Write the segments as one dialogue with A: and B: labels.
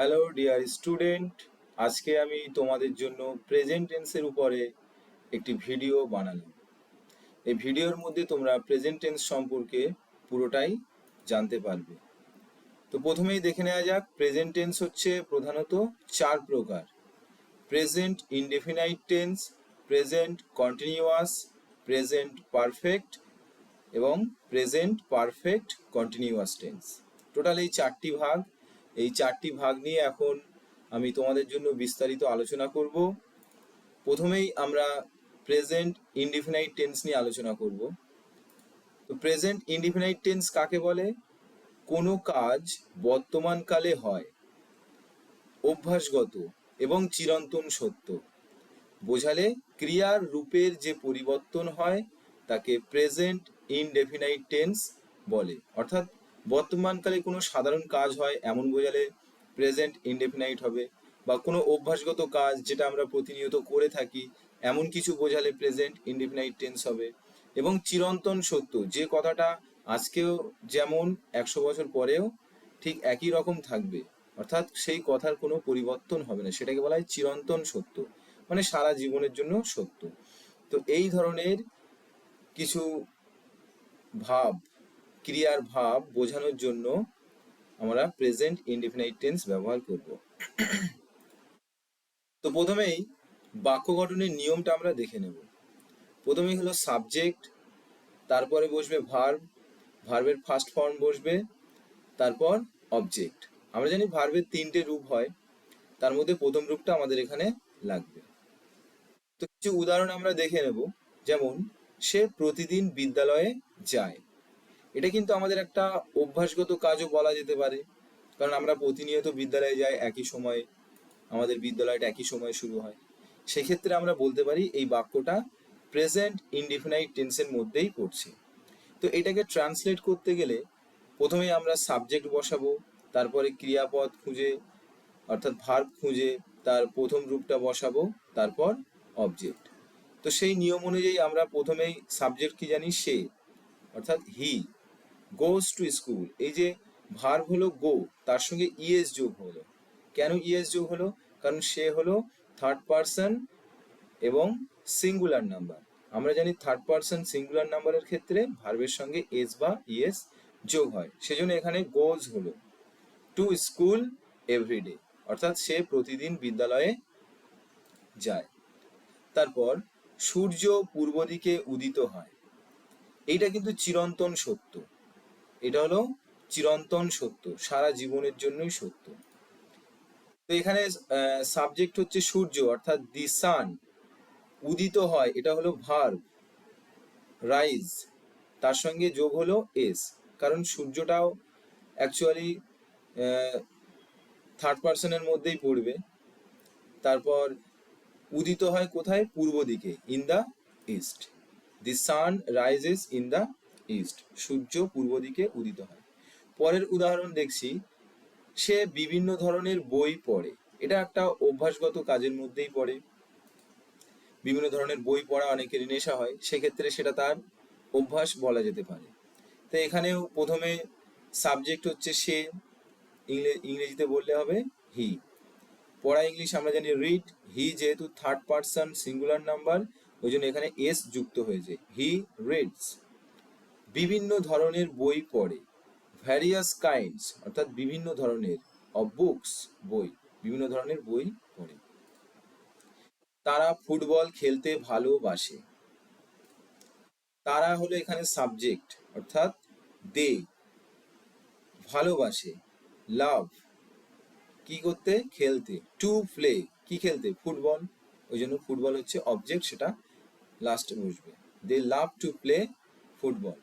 A: Hello dear student, আজকে আমি তোমাদের জন্য প্রেজেন্ট টেন্সের উপরে একটি ভিডিও বানালাম। এই ভিডিওর মধ্যে তোমরা প্রেজেন্ট টেন্স সম্পর্কে পুরোটাই জানতে পারবে। তো প্রথমেই দেখে নেওয়া যাক, প্রেজেন্ট টেন্স হচ্ছে প্রধানত চার প্রকার: present indefinite tense, present continuous, present perfect এবং present perfect continuous tense. Total এই চারটি ভাগ নিয়ে এখন আমি তোমাদের জন্য বিস্তারিত আলোচনা করব। প্রথমেই আমরা প্রেজেন্ট ইনডিফিনাইট টেন্স নিয়ে আলোচনা করব। তো প্রেজেন্ট ইনডিফিনাইট টেন্স কাকে বলে? কোনো কাজ বর্তমানকালে হয়, অভ্যাসগত এবং চিরন্তন সত্য বোঝালে ক্রিয়ার রূপের যে পরিবর্তন হয় তাকে প্রেজেন্ট ইনডেফিনাইট টেন্স বলে। অর্থাৎ বর্তমানকালে কোনো সাধারণ কাজ হয় এমন বোঝালে প্রেজেন্ট ইনডেফিনাইট হবে, বা কোনো অভ্যাসগত কাজ যেটা আমরা প্রতিনিয়ত করে থাকি এমন কিছু বোঝালে প্রেজেন্ট ইনডেফিনাইট টেন্স হবে। এবং চিরন্তন সত্য, যে কথাটা আজকেও যেমন 100 বছর পরেও ঠিক একই রকম থাকবে, অর্থাৎ সেই কথার কোনো পরিবর্তন হবে না, সেটাকে বলা হয় চিরন্তন সত্য, মানে সারা জীবনের জন্য সত্য। তো এই ধরনের কিছু ভাব, ক্রিয়ার ভাব বোঝানোর জন্য আমরা প্রেজেন্ট ইনডিফিনাইট টেন্স ব্যবহার করব। তো প্রথমেই বাক্য গঠনের নিয়মটা আমরা দেখে নেব। প্রথমেই হলো সাবজেক্ট, তারপরে বসবে ভার্ব, ভার্বের ফার্স্ট ফর্ম বসবে, তারপর অবজেক্ট। আমরা জানি ভার্বের 3টে রূপ হয়, তার মধ্যে প্রথম রূপটা আমাদের এখানে লাগবে। তো কিছু উদাহরণ আমরা দেখে নেব। যেমন, সে প্রতিদিন বিদ্যালয়ে যায়। এটা কিন্তু আমাদের একটা অভ্যাসগত কাজও বলা যেতে পারে, কারণ আমরা প্রতিনিয়ত বিদ্যালয়ে যাই একই সময়ে, আমাদের বিদ্যালয়টা একই সময়ে শুরু হয়। সেক্ষেত্রে আমরা বলতে পারি এই বাক্যটা প্রেজেন্ট ইনডিফিনাইট টেন্সের মধ্যেই পড়ছে। তো এটাকে ট্রান্সলেট করতে গেলে প্রথমে আমরা সাবজেক্ট বসাবো, তারপরে ক্রিয়াপদ খুঁজে অর্থাৎ ভার্ব খুঁজে তার প্রথম রূপটা বসাবো, তারপর অবজেক্ট। তো সেই নিয়ম অনুযায়ী আমরা প্রথমেই সাবজেক্ট কি জানি? সে, অর্থাৎ হি গোজ টু স্কুল। এই যে ভার্ব হলো গো, তার সঙ্গে ইএস যোগ হলো। কেন ইএস যোগ হলো? কারণ সে হলো থার্ড পার্সন এবং সিঙ্গুলার নাম্বার। আমরা জানি থার্ড পার্সন সিঙ্গুলার নাম্বারের ক্ষেত্রে ভার্বের সঙ্গে এস বা ইএস যোগ হয়, সেজন্য এখানে গোজ হলো টু স্কুল এভরিডে, অর্থাৎ সে প্রতিদিন বিদ্যালয়ে যায়। তারপর সূর্য পূর্ব দিকে উদিত হয়। এইটা কিন্তু চিরন্তন সত্য, এটা হলো চিরন্তন সত্য, সারা জীবনের জন্যই সত্য। তো এখানে সাবজেক্ট হচ্ছে সূর্য, অর্থাৎ দি সান। উদিত হয়, এটা হলো ভার্ব রাইজ, তার সঙ্গে যোগ হলো এস, কারণ সূর্যটাও অ্যাকচুয়ালি থার্ড পার্সনের মধ্যেই পড়বে। তারপর উদিত হয় কোথায়? পূর্ব দিকে, in the east. The sun rises in the east, সূর্য পূর্ব দিকে উদিত হয়। পরের উদাহরণ দেখছি, সে বিভিন্ন ধরনের বই পড়ে। এটা একটা অভ্যাসগত কাজের মধ্যেই পড়ে। বিভিন্ন ধরনের বই পড়া অনেকেরই নেশা হয়, সেক্ষেত্রে সেটা তার অভ্যাস বলা যেতে পারে। তো এখানেও প্রথমে সাবজেক্ট হচ্ছে সে, ইংরেজিতে বললে হবে হি। পড়া ইংলিশ আমরা জানি রিড, হি যেহেতু থার্ড পার্সন সিঙ্গুলার নাম্বার, ওই জন্য এখানে এস যুক্ত হয়েছে, হি রিডস। বিভিন্ন ধরনের বই পড়ে, ভ্যারিয়াস কাইন্ডস, অর্থাৎ বিভিন্ন ধরনের, অফ বুকস বই, বিভিন্ন ধরনের বই পড়ে। তারা ফুটবল খেলতে ভালোবাসে। তারা হলো এখানে সাবজেক্ট, অর্থাৎ দে। ভালোবাসে, লাভ। কি করতে? খেলতে। টু প্লে, কি খেলতে? ফুটবল, ওই জন্য ফুটবল হচ্ছে অবজেক্ট, সেটা লাস্টে বসবে। দে লাভ টু প্লে ফুটবল।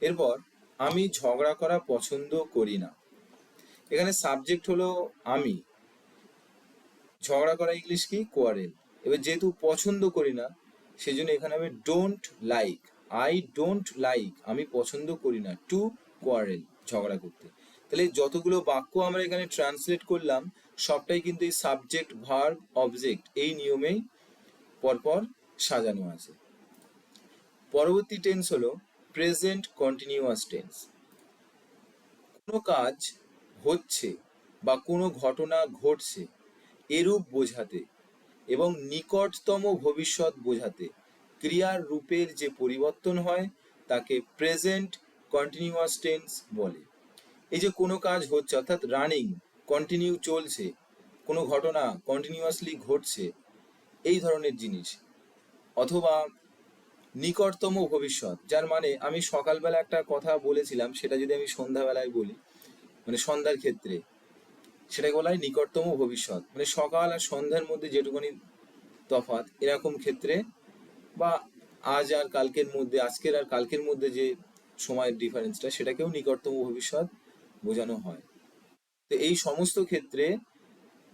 A: এরপর আমি ঝগড়া করা পছন্দ করি না। এখানে সাবজেক্ট হলো আমি, ঝগড়া করা ইংলিশ কি? কোয়ারেল। এবার যেহেতু পছন্দ করি না, সেজন্য এখানে আমি don't like, I don't like, আমি পছন্দ করি না, টু কোয়ারেল, ঝগড়া করতে। তাহলে যতগুলো বাক্য আমরা এখানে ট্রান্সলেট করলাম সবটাই কিন্তু এই সাবজেক্ট ভার্ব অবজেক্ট এই নিয়মেই পরপর সাজানো আছে। পরবর্তী টেন্স হলো প্রেজেন্ট কন্টিনিউয়াস টেন্স। কোনো কাজ হচ্ছে বা কোনো ঘটনা ঘটছে এরূপ বোঝাতে এবং নিকটতম ভবিষ্যৎ বোঝাতে ক্রিয়ার রূপের যে পরিবর্তন হয় তাকে প্রেজেন্ট কন্টিনিউয়াস টেন্স বলে। এই যে কোনো কাজ হচ্ছে অর্থাৎ রানিং, কন্টিনিউ চলছে, কোনো ঘটনা কন্টিনিউয়াসলি ঘটছে, এই ধরনের জিনিস, অথবা নিকটতম ভবিষ্যৎ, যার মানে আমি সকালবেলা একটা কথা বলেছিলাম সেটা যদি আমি সন্ধ্যাবেলায় বলি, মানে সন্ধ্যার ক্ষেত্রে, সেটাকে বলা হয় নিকটতম ভবিষ্যৎ, মানে সকাল আর সন্ধ্যার মধ্যে যেটুকুনি তফাৎ, এরকম ক্ষেত্রে, বা আজ আর কালকের মধ্যে, আজকের আর কালকের মধ্যে যে সময়ের ডিফারেন্সটা, সেটাকেও নিকটতম ভবিষ্যৎ বোঝানো হয়। তো এই সমস্ত ক্ষেত্রে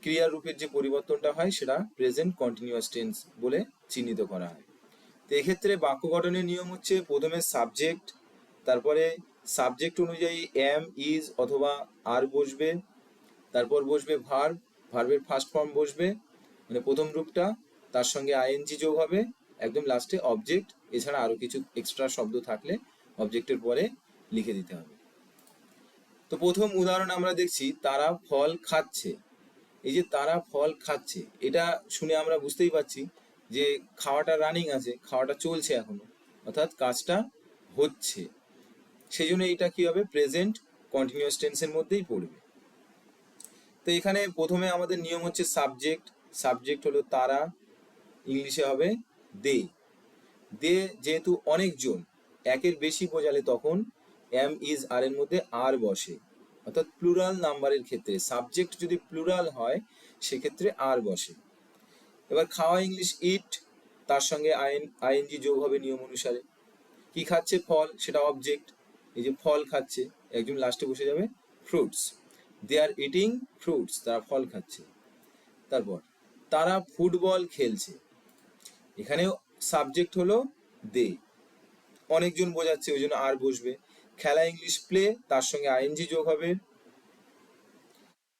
A: ক্রিয়ার রূপের যে পরিবর্তনটা হয় সেটা প্রেজেন্ট কন্টিনিউয়াস টেন্স বলে চিহ্নিত করা হয়। তো এক্ষেত্রে বাক্য গঠনের নিয়ম হচ্ছে প্রথমে সাবজেক্ট, তারপরে সাবজেক্ট অনুযায়ী এম, ইজ অথবা আর বসবে, তারপর বসবে ভার্ব, ভার্বের ফার্স্ট ফর্ম বসবে মানে প্রথম রূপটা, তার সঙ্গে আইএনজি যোগ হবে, একদম লাস্টে অবজেক্ট, এছাড়া আরো কিছু এক্সট্রা শব্দ থাকলে অবজেক্টের পরে লিখে দিতে হবে। তো প্রথম উদাহরণ আমরা দেখছি, তারা ফল খাচ্ছে। এই যে তারা ফল খাচ্ছে, এটা শুনে আমরা বুঝতেই পারছি যে খাওয়াটা রানিং আছে, খাওয়াটা চলছে এখনো, অর্থাৎ কাজটা হচ্ছে, সেই জন্য এটা কি হবে, প্রেজেন্ট কন্টিনিউয়াস টেন্সের মধ্যেই পড়বে। তো এখানে প্রথমে আমাদের নিয়ম হচ্ছে সাবজেক্ট, সাবজেক্ট হলো তারা, ইংলিশে হবে দে। দে যেহেতু অনেকজন, একের বেশি বোঝালে তখন এম, ইজ, আর এর মধ্যে আর বসে, অর্থাৎ প্লুরাল নাম্বারের ক্ষেত্রে সাবজেক্ট যদি প্লুরাল হয় সেক্ষেত্রে আর বসে। এবার খাওয়া ইংলিশ ইট, তার সঙ্গে আইএনজি যোগ হবে নিয়ম অনুসারে। কি খাচ্ছে, ফল, সেটা অবজেক্ট, এই যে ফল খাচ্ছে, একজন লাস্টে বসে যাবে fruits, they are eating fruits, তারা ফল খাচ্ছে। তারপর তারা ফুটবল খেলছে, এখানেও সাবজেক্ট হলো দে, অনেকজন বোঝাচ্ছে ওই জন্য আর বসবে। খেলা ইংলিশ প্লে, তার সঙ্গে আইএনজি যোগ হবে।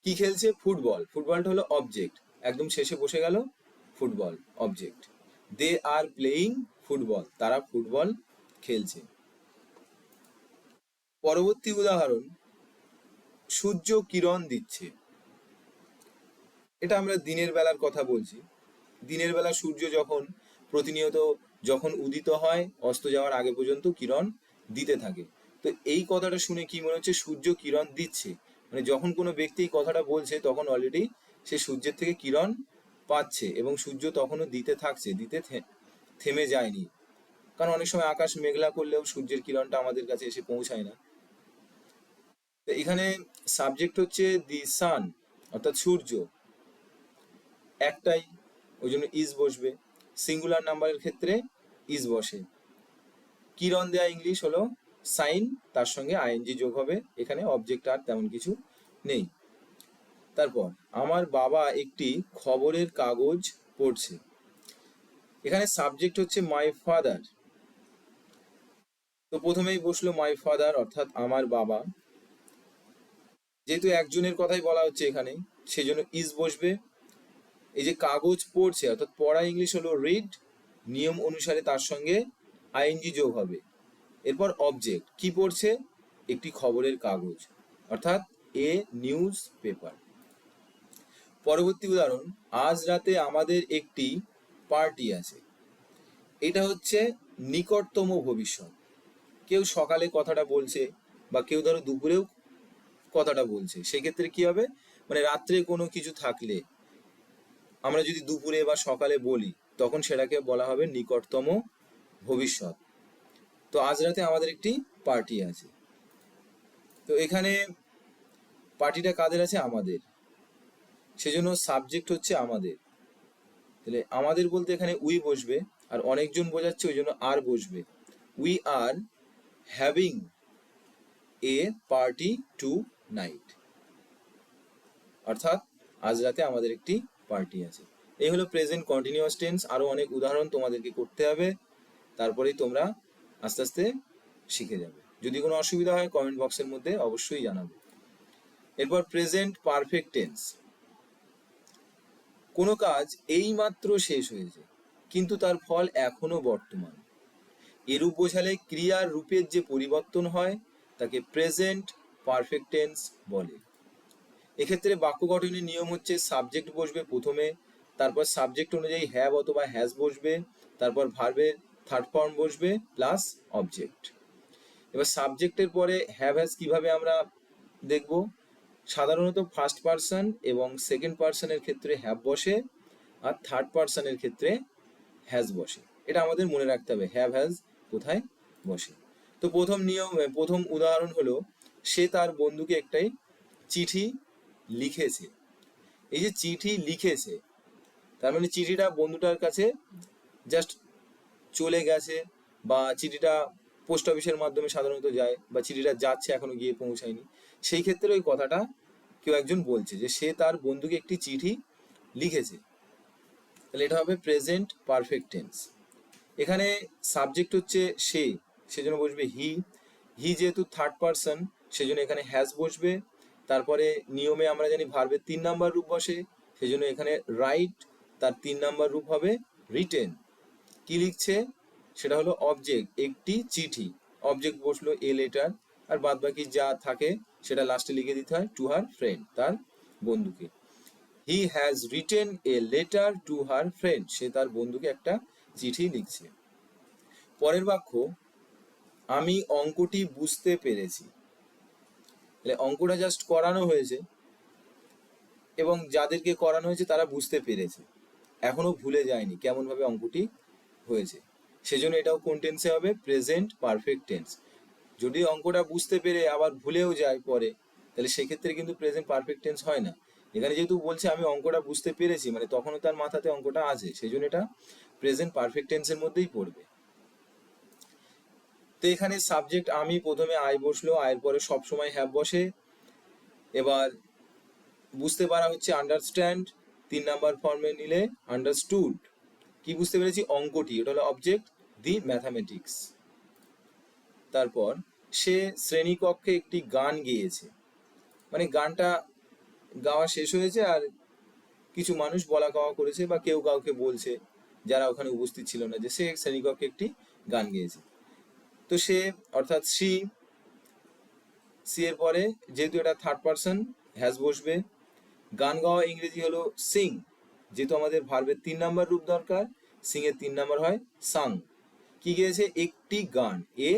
A: কি খেলছে, ফুটবল, ফুটবলটা হলো অবজেক্ট, একদম শেষে বসে গেল football, object. They are playing football, তারা ফুটবল খেলছে। পরবর্তী উদাহরণ, সূর্য কিরণ দিচ্ছে। এটা আমরা দিনের বেলার কথা বলছি। দিনের বেলা সূর্য যখন প্রতিনিয়ত যখন উদিত হয় অস্ত যাওয়ার আগে পর্যন্ত কিরণ দিতে থাকে। তো এই কথাটা শুনে কি মনে হচ্ছে, সূর্য কিরণ দিচ্ছে, মানে যখন কোনো ব্যক্তি এই কথাটা বলছে তখন অলরেডি সে সূর্যের থেকে কিরণ পাচ্ছে এবং সূর্য তখনও দিতে থাকছে, দিতে থেমে যায়নি। কারণ অনেক সময় আকাশ মেঘলা করলেও সূর্যের কিরণটা আমাদের কাছে এসে পৌঁছায় না। তো এখানে সাবজেক্ট হচ্ছে দি সান, অর্থাৎ সূর্য, একটাই, ওই জন্য ইজ বসবে। সিঙ্গুলার নাম্বারের ক্ষেত্রে ইজ বসে। কিরণ দেয়া ইংলিশ হলো সাইন, তার সঙ্গে আইএনজি যোগ হবে, এখানে অবজেক্ট আর তেমন কিছু নেই। তারপর আমার বাবা একটি খবরের কাগজ পড়ছে, এখানে সাবজেক্ট হচ্ছে মাই ফাদার। তো প্রথমেই বসলো মাই ফাদার, অর্থাৎ আমার বাবা, যেহেতু একজনের কথাই বলা হচ্ছে এখানে সেই জন্য ইজ বসবে। এই যে কাগজ পড়ছে, অর্থাৎ পড়া ইংলিশ হলো রিড, নিয়ম অনুসারে তার সঙ্গে আইএনজি যোগ হবে। এরপর অবজেক্ট, কি পড়ছে, একটি খবরের কাগজ, অর্থাৎ এ নিউজ পেপার। পরবর্তী উদাহরণ, আজ রাতে আমাদের একটি পার্টি আছে। এটা হচ্ছে নিকটতম ভবিষ্যৎ, কেউ সকালে কথাটা বলছে বা কেউ ধরো দুপুরেও কথাটা বলছে, সেক্ষেত্রে কি হবে, মানে রাত্রে কোনো কিছু থাকলে আমরা যদি দুপুরে বা সকালে বলি তখন সেটাকে বলা হবে নিকটতম ভবিষ্যৎ। তো আজ রাতে আমাদের একটি পার্টি আছে, তো এখানে পার্টিটা কাদের আছে, আমাদের, সেজন্য সাবজেক্ট হচ্ছে আমাদের। তাহলে আমাদের বলতে এখানে উই বসবে, আর অনেকজন বোঝাচ্ছে ওই জন্য আর বসবে। We are having a party tonight, অর্থাৎ আজ রাতে আমাদের একটি পার্টি আছে। এই হলো প্রেজেন্ট কন্টিনিউয়াস টেন্স। আরো অনেক উদাহরণ তোমাদেরকে করতে হবে, তারপরেই তোমরা আস্তে আস্তে শিখে যাবে। যদি কোনো অসুবিধা হয় কমেন্ট বক্সের মধ্যে অবশ্যই জানাবে। এরপর প্রেজেন্ট পারফেক্ট টেন্স, কোনো কাজ এইমাত্র শেষ হয়েছে কিন্তু তার ফল এখনো বর্তমান, এরূপ বোঝালে ক্রিয়ার রূপের যে পরিবর্তন হয় তাকে প্রেজেন্ট পারফেক্ট টেন্স বলে। এক্ষেত্রে বাক্য গঠনের নিয়ম হচ্ছে সাবজেক্ট বসবে প্রথমে, তারপর সাবজেক্ট অনুযায়ী হ্যাভ অথবা হ্যাজ বসবে, তারপর ভার্বের থার্ড ফর্ম বসবে প্লাস অবজেক্ট। এবার সাবজেক্টের পরে হ্যাভ হ্যাজ কিভাবে আমরা দেখব, সাধারণত ফার্স্ট পার্সন এবং সেকেন্ড পার্সনের ক্ষেত্রে হ্যাভ বসে, আর থার্ড পার্সনের ক্ষেত্রে হ্যাজ বসে। এটা আমাদের মনে রাখতে হবে হ্যাভ হ্যাজ কোথায় বসে। তো প্রথম উদাহরণ হলো, সে তার বন্ধুকে একটাই চিঠি লিখেছে। এই যে চিঠি লিখেছে, তার মানে চিঠিটা বন্ধুটার কাছে জাস্ট চলে গেছে, বা চিঠিটা পোস্ট অফিসের মাধ্যমে সাধারণত যায়, বা চিঠিটা যাচ্ছে এখনো গিয়ে পৌঁছায়নি। সেই ক্ষেত্রে ওই কথাটা কেউ একজন বলছে যে সে তার বন্ধুকে একটি চিঠি লিখেছে, তাহলে এটা হবে প্রেজেন্ট পারফেক্ট টেন্স। এখানে সাবজেক্ট হচ্ছে সে, সেজন্য বসবে হি। হি যেহেতু থার্ড পার্সন, সেজন্য এখানে হ্যাজ বসবে। তারপরে নিয়মে আমরা জানি ভার্বের 3 নাম্বার রূপ বসে, সেজন্য এখানে রাইট তার 3 নাম্বার রূপ হবে রিটেন। কি লিখছে, সেটা হলো অবজেক্ট, একটি চিঠি। অবজেক্ট বসলো এ লেটার, আর বাদ বাকি যা থাকে সেটা লাস্টে লিখে দিতে হয়, টু হার ফ্রেন্ড, তার বন্ধুকে। He has written a letter to her friend, সে তার বন্ধুকে একটা চিঠি লিখছে। পরের বাক্য, আমি অঙ্কটি বুঝতে পেরেছি। তাহলে অঙ্কটা জাস্ট করানো হয়েছে, এবং যাদেরকে করানো হয়েছে তারা বুঝতে পেরেছে, এখনো ভুলে যায়নি কেমন ভাবে অঙ্কটি হয়েছে। সেজন্য এটাও কোন টেন্সে হবে, প্রেজেন্ট পারফেক্ট টেন্স। যদি অঙ্কটা বুঝতে পেরে আবার ভুলেও যায় পরে, তাহলে সেক্ষেত্রে কিন্তু প্রেজেন্ট পারফেক্ট টেন্স হয় না। এখানে যেহেতু বলছে আমি অঙ্কটা বুঝতে পেরেছি, মানে তখনও তার মাথাতে অঙ্কটা আছে, সেই জন্য এটা প্রেজেন্ট পারফেক্ট টেন্সের মধ্যেই পড়বে। তো এখানে সাবজেক্ট আমি, প্রথমে আই বসলো, আয়ের পরে সবসময় হ্যাভ বসে। এবার বুঝতে পারা হচ্ছে আন্ডারস্ট্যান্ড, 3 নাম্বার ফর্মে নিলে আন্ডারস্টুড। কি বুঝতে পেরেছি, অঙ্কটি, এটা হলো অবজেক্ট, দি ম্যাথামেটিক্স। তারপর সে শ্রেণীকক্ষে একটি গান গেয়েছে, মানে গানটা গাওয়া শেষ হয়েছে, আর কিছু মানুষ বলা কওয়া করেছে, বা কেউ কাউকে বলছে যারা ওখানে উপস্থিত ছিল না, যে সে শ্রেণীকক্ষে একটি গান গেয়েছে। তো সে অর্থাৎ সি এর পরে যেহেতু এটা থার্ড পার্সন, হ্যাজ বসবে। গান গাওয়া ইংরেজি হলো সিং, যেহেতু আমাদের ভার্বের 3 নাম্বার রূপ দরকার, সিং এর 3 নাম্বার হয় সাং। কি গেয়েছে, একটি গান, এ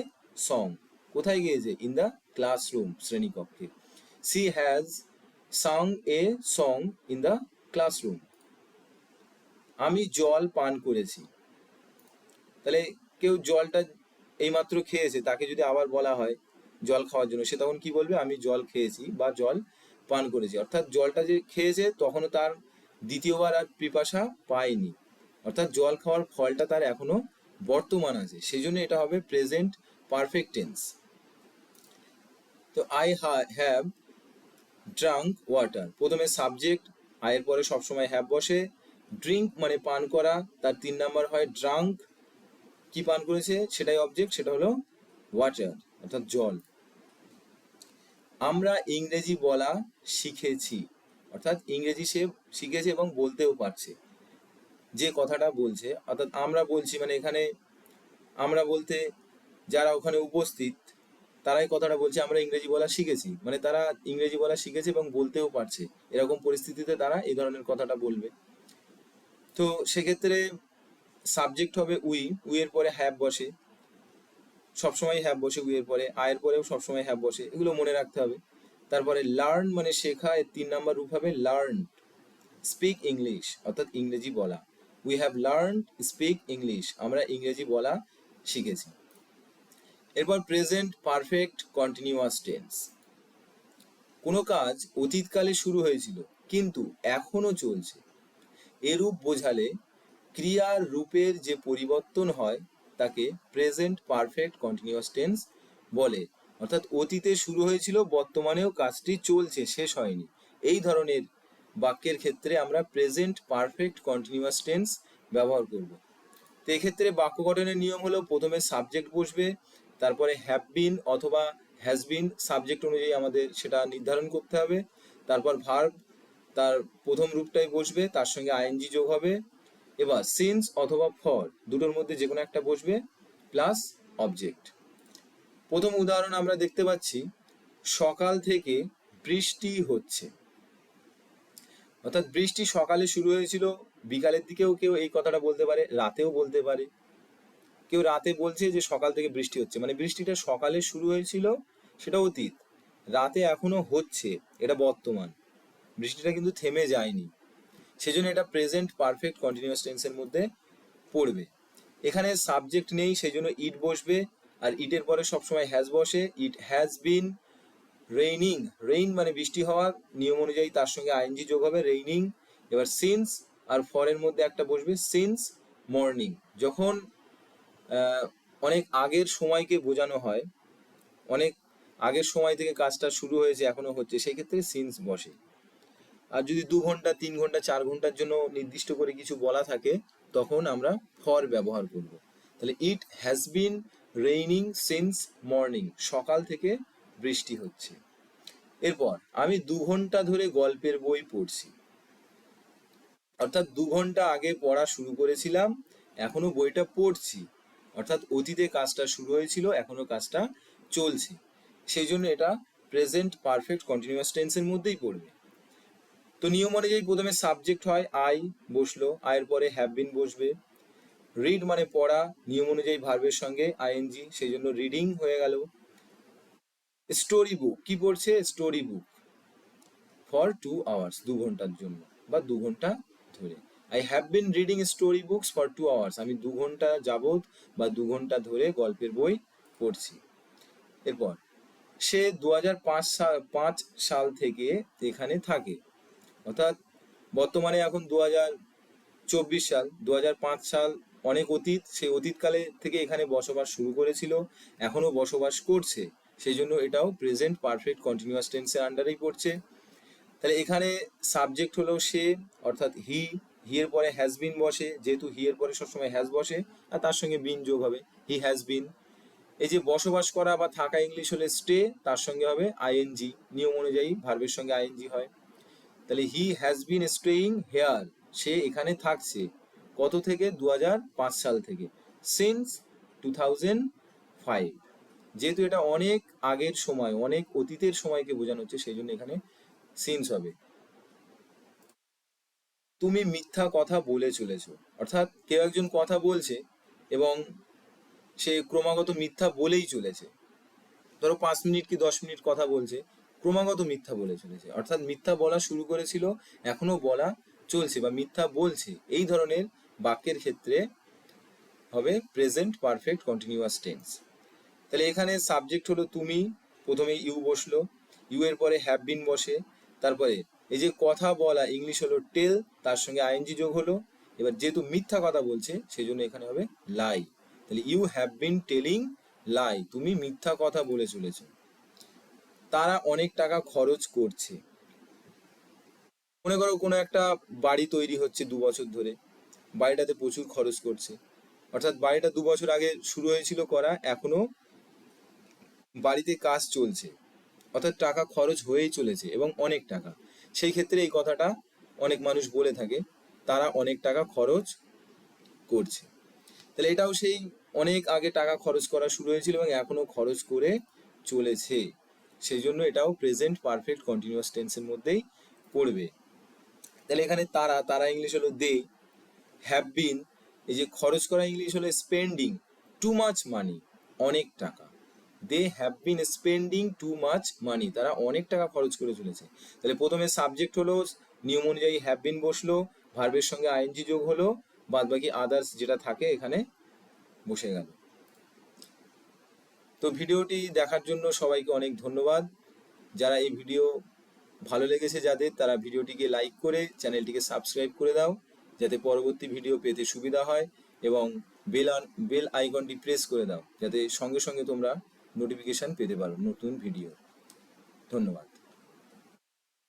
A: সং। কোথায় গিয়েছে, ইন দ্য ক্লাসরুম, শ্রেণীকক্ষে। She has sang a song in the classroom. আমি জল পান করেছি। তাহলে কেউ জলটা এইমাত্র খেয়েছে, তাকে যদি আবার বলা হয় জল খাওয়ার জন্য, সে তখন কি বলবে, আমি জল খেয়েছি বা জল পান করেছি। অর্থাৎ জলটা যে খেয়েছে তখনও তার দ্বিতীয়বার আর পিপাসা পায়নি, অর্থাৎ জল খাওয়ার ফলটা তার এখনো বর্তমান আছে, সেই জন্য এটা হবে প্রেজেন্ট পারফেক্ট টেন্স। তো আই হ্যাভ ড্রাঙ্ক ওয়াটার, প্রথমে সাবজেক্ট, আয়ের পরে সবসময় হ্যাভ বসে। ড্রিঙ্ক মানে পান করা, তার 3 নাম্বার হয় ড্রাঙ্ক। কি পান করেছে সেটাই অবজেক্ট, সেটা হলো ওয়াটার অর্থাৎ জল। আমরা ইংরেজি বলা শিখেছি, অর্থাৎ ইংরেজি সে শিখেছে এবং বলতেও পারছে। যে কথাটা বলছে, অর্থাৎ আমরা বলছি, মানে এখানে আমরা বলতে যারা ওখানে উপস্থিত তারাই কথাটা বলছে, আমরা ইংরেজি বলা শিখেছি, মানে তারা ইংরেজি বলা শিখেছে এবং বলতেও পারছে, এরকম পরিস্থিতিতে তারা এই ধরনের কথাটা বলবে। তো সেক্ষেত্রে সাবজেক্ট হবে উই, এর পরে হ্যাভ বসে, সবসময় হ্যাভ বসে উই এর পরে, আয়ের পরেও সবসময় হ্যাভ বসে, এগুলো মনে রাখতে হবে। তারপরে লার্ন মানে শেখা, এর 3 নাম্বার রূপ হবে লার্ন। স্পিক ইংলিশ অর্থাৎ ইংরেজি বলা, we have learn speak English, আমরা ইংরেজি বলা শিখেছি। এরপর প্রেজেন্ট পারফেক্ট কন্টিনিউয়াস টেন্স, কোনো কাজ অতীতকালে শুরু হয়েছিল কিন্তু এখনো চলছে, এরূপ বোঝালে ক্রিয়ার রূপের যে পরিবর্তন হয় তাকে প্রেজেন্ট পারফেক্ট কন্টিনিউয়াস টেন্স বলে। অর্থাৎ অতীতে শুরু হয়েছিল, বর্তমানেও কাজটি চলছে, শেষ হয়নি, এই ধরনের বাক্যের ক্ষেত্রে আমরা প্রেজেন্ট পারফেক্ট কন্টিনিউয়াস টেন্স ব্যবহার করব। তো এক্ষেত্রে বাক্য গঠনের নিয়ম হলো, প্রথমে সাবজেক্ট বসবে, তারপরে হ্যাভ বিন অথবা হ্যাজ বিন, সাবজেক্ট অনুযায়ী আমাদের সেটা নির্ধারণ করতে হবে। তারপর ভার্ব, তার প্রথম রূপটাই বসবে, তার সঙ্গে আইএনজি যোগ হবে। এবার সিন্স অথবা ফর, দুটোর মধ্যে যে কোনো একটা বসবে, প্লাস অবজেক্ট। প্রথম উদাহরণ আমরা দেখতে পাচ্ছি, সকাল থেকে বৃষ্টি হচ্ছে। অর্থাৎ বৃষ্টি সকালে শুরু হয়েছিল, বিকালের দিকেও কেউ এই কথাটা বলতে পারে, রাতেও বলতে পারে। কেউ রাতে বলছে যে সকাল থেকে বৃষ্টি হচ্ছে, মানে বৃষ্টিটা সকালে শুরু হয়েছিল সেটা অতীত, রাতে এখনো হচ্ছে এটা বর্তমান, বৃষ্টিটা কিন্তু থেমে যায়নি, সেজন্য এটা প্রেজেন্ট পারফেক্ট কন্টিনিউয়াস টেন্সের মধ্যে পড়বে। এখানে সাবজেক্ট নেই, সেই জন্য ইট বসবে, আর ইটের পরে সবসময় হ্যাজ বসে। It has been raining, rain মানে বৃষ্টি হওয়া, নিয়ম অনুযায়ী তার সঙ্গে আইএনজি যোগ হবে, রেইনিং। এবার সিন্স আর ফরের মধ্যে একটা বসবে, সিন্স মর্নিং। যখন অনেক আগের সময়কে বোঝানো হয়, অনেক আগের সময় থেকে কাজটা শুরু হয়েছে এখনো হচ্ছে, সেই ক্ষেত্রে সিন্স বসে। আর যদি 2 ঘন্টা 3 ঘন্টা 4 ঘন্টার জন্য নির্দিষ্ট করে কিছু বলা থাকে, তখন আমরা ফর ব্যবহার করব। তাহলে it has been raining since morning, সকাল থেকে বৃষ্টি হচ্ছে। এরপর আমি 2 ঘন্টা ধরে গল্পের বই পড়ছি, অর্থাৎ 2 ঘন্টা আগে পড়া শুরু করেছিলাম, এখনো বইটা পড়ছি, অর্থাৎ অতীতে কাজটা শুরু হয়েছিল, এখনো কাজটা চলছে, সেই জন্য এটা প্রেজেন্ট পারফেক্ট কন্টিনিউয়াস টেন্সের মধ্যেই পড়বে। তো নিয়ম অনুযায়ী প্রথমে সাবজেক্ট হয়, আই বসলো, আয়ের পরে হ্যাভ বিন বসবে। রিড মানে পড়া, নিয়ম অনুযায়ী ভার্বের সঙ্গে আইএনজি, সেই জন্য রিডিং হয়ে গেল। স্টোরি বুক, কি পড়ছে? স্টোরি বুক, ফর 2 আওয়ার্স, 2 ঘন্টার জন্য বা 2 ঘন্টা ধরে। I have been reading story books for 2 hours, আমি 2 ঘন্টা যাবত বা 2 ঘন্টা ধরে গল্পের বই পড়ছি। এরপর সে 2005 সাল থেকে এখানে থাকে, অর্থাৎ বর্তমানে এখন 2024 সাল, 2005 সাল অনেক অতীত, সেই অতীতকালে থেকে এখানে বসবাস শুরু করেছিল, এখনো বসবাস করছে, সেই জন্য এটাও প্রেজেন্ট পারফেক্ট কন্টিনিউয়াস টেন্সের আন্ডারেই পড়ছে। তাহলে এখানে সাবজেক্ট হলো সে, অর্থাৎ হি, হি এর পরে হ্যাজ বিন বসে, যেহেতু হি এর পরে সবসময় হ্যাজ বসে, আর তার সঙ্গে বিন যোগ হবে, হি হ্যাজ বিন। এই যে বসবাস করা বা থাকা ইংলিশ হলে স্টে, তার সঙ্গে হবে আইএনজি, নিয়ম অনুযায়ী ভার্বের সঙ্গে আইএনজি হয়। তাহলে he has been staying here, সে এখানে থাকছে, কত থেকে? 2005 সাল থেকে, সিন্স 2005, যেহেতু এটা অনেক আগের সময়, অনেক অতীতের সময়কে বোঝানো হচ্ছে, সেই জন্য এখানে সিন্স হবে। তুমি মিথ্যা কথা বলে চলেছো, অর্থাৎ কেউ একজন কথা বলছে এবং সে ক্রমাগত মিথ্যা বলেই চলেছে, ধরো 5 মিনিট কি 10 মিনিট কথা বলছে, ক্রমাগত মিথ্যা বলে চলেছে, অর্থাৎ মিথ্যা বলা শুরু করেছিল, এখনো বলা চলছে বা মিথ্যা বলছে, এই ধরনের বাক্যের ক্ষেত্রে হবে প্রেজেন্ট পারফেক্ট কন্টিনিউয়াস টেন্স। তাহলে এখানে সাবজেক্ট হলো তুমি, প্রথমে ইউ বসলো, ইউ এর পরে হ্যাভ বিন বসে, তারপরে এই যে কথা বলা ইংলিশ হলো টেল, তার সঙ্গে আইএনজি যোগ হলো। এবার যেহেতু মিথ্যা কথা বলছে, সেই জন্য এখানে হবে লাই, তাহলে you have been telling lie, তুমি মিথ্যা কথা বলে চলেছ। তারা অনেক টাকা খরচ করছে, মনে করো কোনো একটা বাড়ি তৈরি হচ্ছে 2 বছর ধরে, বাড়িটাতে প্রচুর খরচ করছে, অর্থাৎ বাড়িটা 2 বছর আগে শুরু হয়েছিল করা, এখনো বাড়িতে কাজ চলছে, অর্থাৎ টাকা খরচ হয়েই চলেছে এবং অনেক টাকা, সেই ক্ষেত্রে এই কথাটা অনেক মানুষ বলে থাকে, তারা অনেক টাকা খরচ করছে। তাহলে এটাও সেই অনেক আগে টাকা খরচ করা শুরু হয়েছিল এবং এখনো খরচ করে চলেছে, সেই জন্য এটাও প্রেজেন্ট পারফেক্ট কন্টিনিউয়াস টেন্সের মধ্যেই পড়বে। তাহলে এখানে তারা, তারা ইংলিশ হলো দে, হ্যাভ বিন, এই যে খরচ করা ইংলিশ হলো স্পেন্ডিং টু মাচ মানি, অনেক টাকা, they have been spending too much money, তারা অনেক টাকা খরচ করে চলেছে। তাহলে প্রথমে সাবজেক্ট হলো, নিয়ম অনুযায়ী হ্যাভ বিন বসলো, ভার্বের সঙ্গে আইএনজি যোগ হলো, বাদ বাকি আদার্স যেটা থাকে এখানে বসে গেল। তো ভিডিওটি দেখার জন্য সবাইকে অনেক ধন্যবাদ। যারা এই ভিডিও ভালো লেগেছে যাদের, তারা ভিডিওটিকে লাইক করে চ্যানেলটিকে সাবস্ক্রাইব করে দাও, যাতে পরবর্তী ভিডিও পেতে সুবিধা হয়, এবং বেল আইকনটি প্রেস করে দাও, যাতে সঙ্গে সঙ্গে তোমরা নোটিফিকেশন পেতে পারো নতুন ভিডিও। ধন্যবাদ।